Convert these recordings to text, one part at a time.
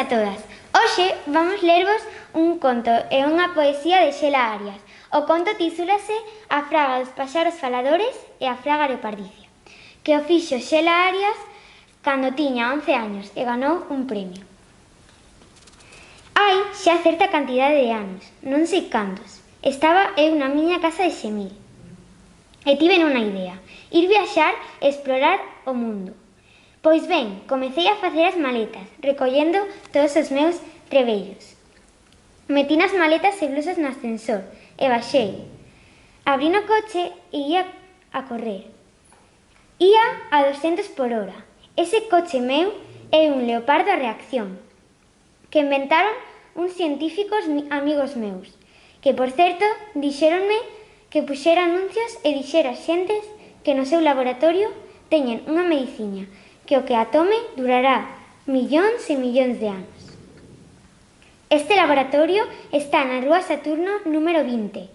todas. Hoxe vamos lervos un conto e unha poesía de Xela Arias. O conto titúlase A fraga dos paxaros faladores e a fraga leopardicia, que o fixo Xela Arias cando tiña 11 años e ganou un premio. Hai xa certa cantidade de anos, non sei cantos, estaba eu na miña casa de Xemil. E tiven unha idea, ir viaxar e explorar o mundo. Pois ben, comecei a facer as maletas, recollendo todos os meus trebellos. Metí nas maletas e blusas no ascensor e baixei. Abrí no coche e ia a correr. Ia a 200 por hora. Ese coche meu é un leopardo a reacción, que inventaron uns científicos amigos meus, que, por certo, dixéronme que puxera anuncios e dixera xentes que no seu laboratorio teñen unha mediciña que o que a tome durará millóns e millóns de anos. Este laboratorio está na Rúa Saturno número 20,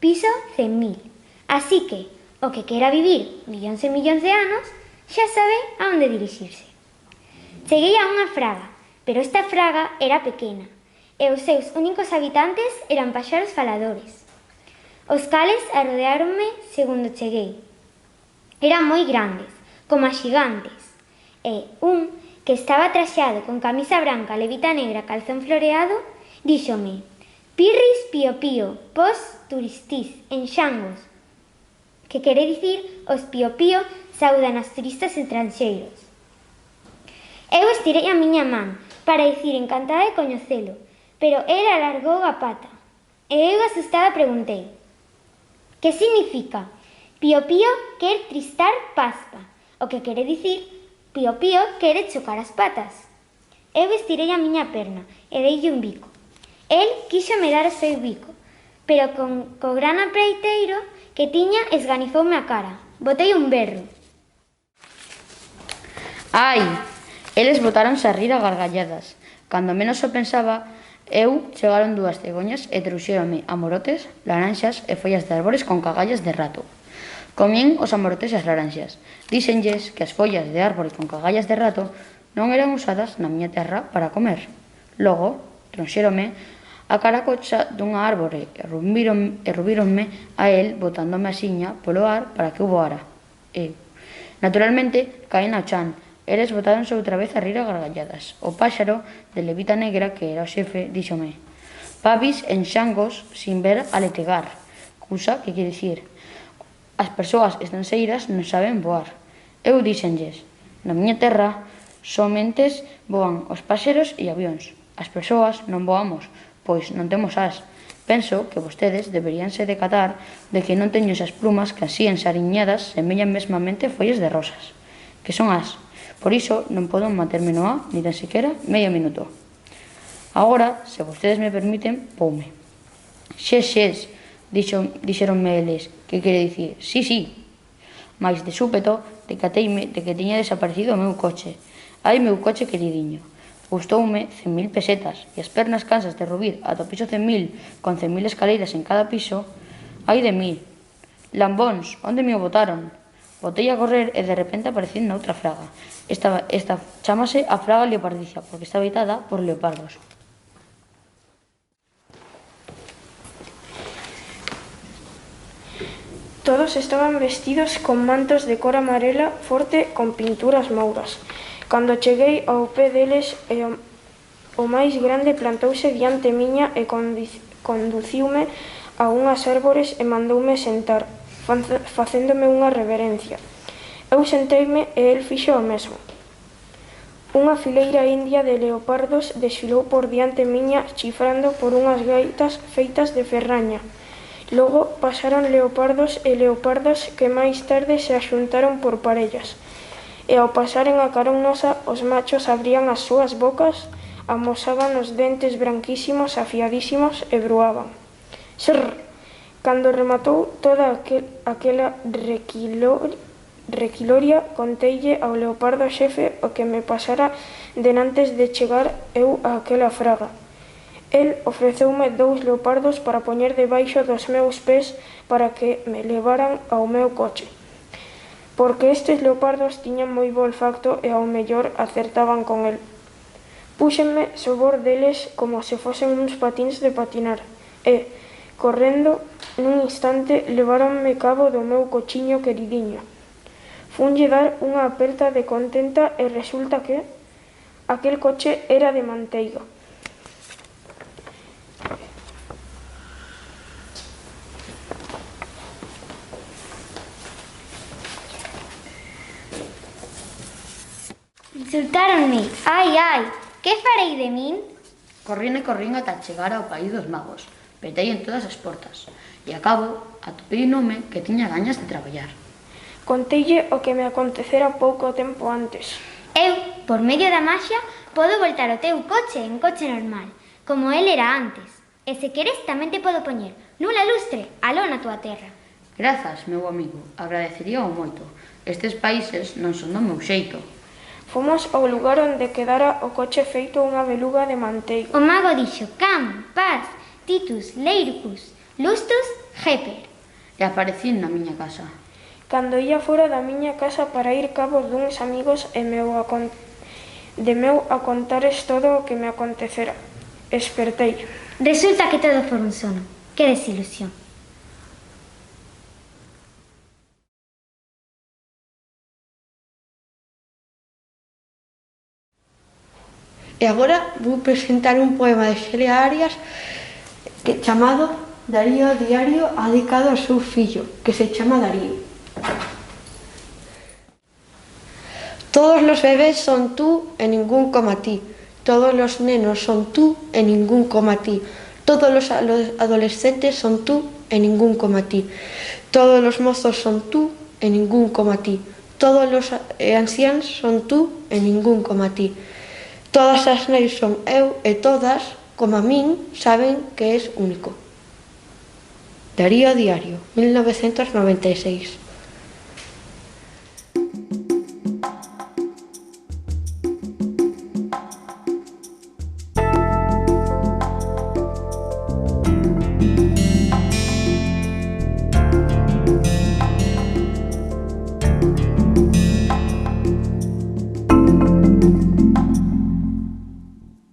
piso 100.000. Así que, o que quera vivir millóns e millóns de anos, xa sabe a onde dirixirse. Cheguei a unha fraga, pero esta fraga era pequena, e os seus únicos habitantes eran paxaros faladores. Os cales arrodeáronme segundo cheguei. Eran moi grandes, como a xigantes, e un que estaba traxado con camisa branca, levita negra, calzón floreado, díxome: "Pirris pío pío, pos turistís, en xangos", que quere dicir os pío pío saudan aos turistas estranxeiros. Eu estirei a miña man para dicir encantada de coñecelo, pero el alargou a pata, e eu asustada preguntei: "Que significa? Pío pío quer tristar paspa", o que quere dicir pío pío quere chocar as patas. Eu estirei a miña perna e deille un bico. El quíxome dar o seu bico, pero co gran apreiteiro que tiña esganizoume a cara. Botei un berro. Ai! Eles botáronse a rir a gargalladas. Cando menos o pensaba, chegaron dúas cegoñas e trouxéronme amorotes, laranxas e follas de árbores con cagallas de rato. Comín os amorotes e as laranxas. Díxenlles que as follas de árbore con cagallas de rato non eran usadas na miña terra para comer. Logo, trouxéronme a caracocha dunha árbore e rubíronme a el botándome a xiña polo ar para que eu voara. E, naturalmente, caín ao chan. Eles botáronse outra vez a rir a gargalladas. O páxaro de levita negra, que era o xefe, díxome: "Pavis en xangos sin ver aletegar", cousa que quere dicir: as persoas estranxeiras non saben voar. Eu díxenlles: "Na miña terra somentes voan os páxaros e avións. As persoas non voamos, pois non temos as. Penso que vostedes deberíanse decatar de que non teño esas plumas que así ensariñadas semellan mesmamente follas de rosas, que son as. Por iso non podo manterme no ar ni tan sequera medio minuto. Agora, se vostedes me permiten, poume." "Xes, dixeronme eles, que quere dicir sí, sí." Mais de súpeto decateime de que tiña desaparecido o meu coche. Ai, meu coche queridiño. Custoume 100.000 pesetas e as pernas cansas de rubir ata o piso 100.000 con 100.000 escaleiras en cada piso. Ai de mí. Lambóns, onde me o botaron? Botei a correr e de repente aparecín noutra fraga. Esta chámase a fraga leopardicia porque está habitada por leopardos. Todos estaban vestidos con mantos de cor amarela forte con pinturas mouras. Cando cheguei ao pé deles, o máis grande plantouse diante miña e conduciume a unhas árbores e mandoume sentar, facéndome unha reverencia. Eu senteime e el fixo o mesmo. Unha fileira india de leopardos desfilou por diante miña chifrando por unhas gaitas feitas de ferraña. Logo pasaron leopardos e leopardas que máis tarde se axuntaron por parellas, e ao pasaren a carón nosa, os machos abrían as súas bocas, amosaban os dentes branquísimos, afiadísimos e bruaban. Xrr! Cando rematou toda aquela requiloria, conteille ao leopardo xefe o que me pasara denantes de chegar eu a aquela fraga. El ofreceume 2 leopardos para poñer debaixo dos meus pés para que me levaran ao meu coche, porque estes leopardos tiñan moi bo olfacto e ao mellor acertaban con el. Púxenme sobor deles como se fosen uns patíns de patinar e, correndo, nun instante leváronme cabo do meu cochiño queridiño. Funlle dar unha aperta de contenta e resulta que aquel coche era de manteiga. Insultáronme. Ai, ai, que farei de min? Corrín e corrín ata chegar ao país dos magos. Petei en todas as portas. E a cabo, atopei un home que tiña gañas de traballar. Conteille o que me acontecera pouco tempo antes. Eu, por medio da maxia, podo voltar o teu coche en coche normal, como el era antes. E se queres tamén te podo poñer nula lustre aló na túa terra. Grazas, meu amigo, agradecería o moito. Estes países non son do meu xeito. Fomos ao lugar onde quedara o coche feito unha beluga de manteiga. O mago dixo Cam, Paz, Titus, Leircus, Lustus, Heper. E aparecín na miña casa. Cando ia fora da miña casa para ir cabo duns amigos e meu a contares todo o que me acontecera, espertei. Resulta que todo foi un sono. Que desilusión. E agora vou presentar un poema de Xelia Arias chamado Darío Diario, dedicado ao seu fillo, que se chama Darío. Todos los bebés son tú e ningún como a ti. Todos los nenos son tú e ningún como a ti. Todos los adolescentes son tú e ningún como a ti. Todos los mozos son tú e ningún como a ti. Todos los ancianos son tú e ningún como a ti. Todas as neis son eu e todas, como a min, saben que és único. Darío Diario, 1996.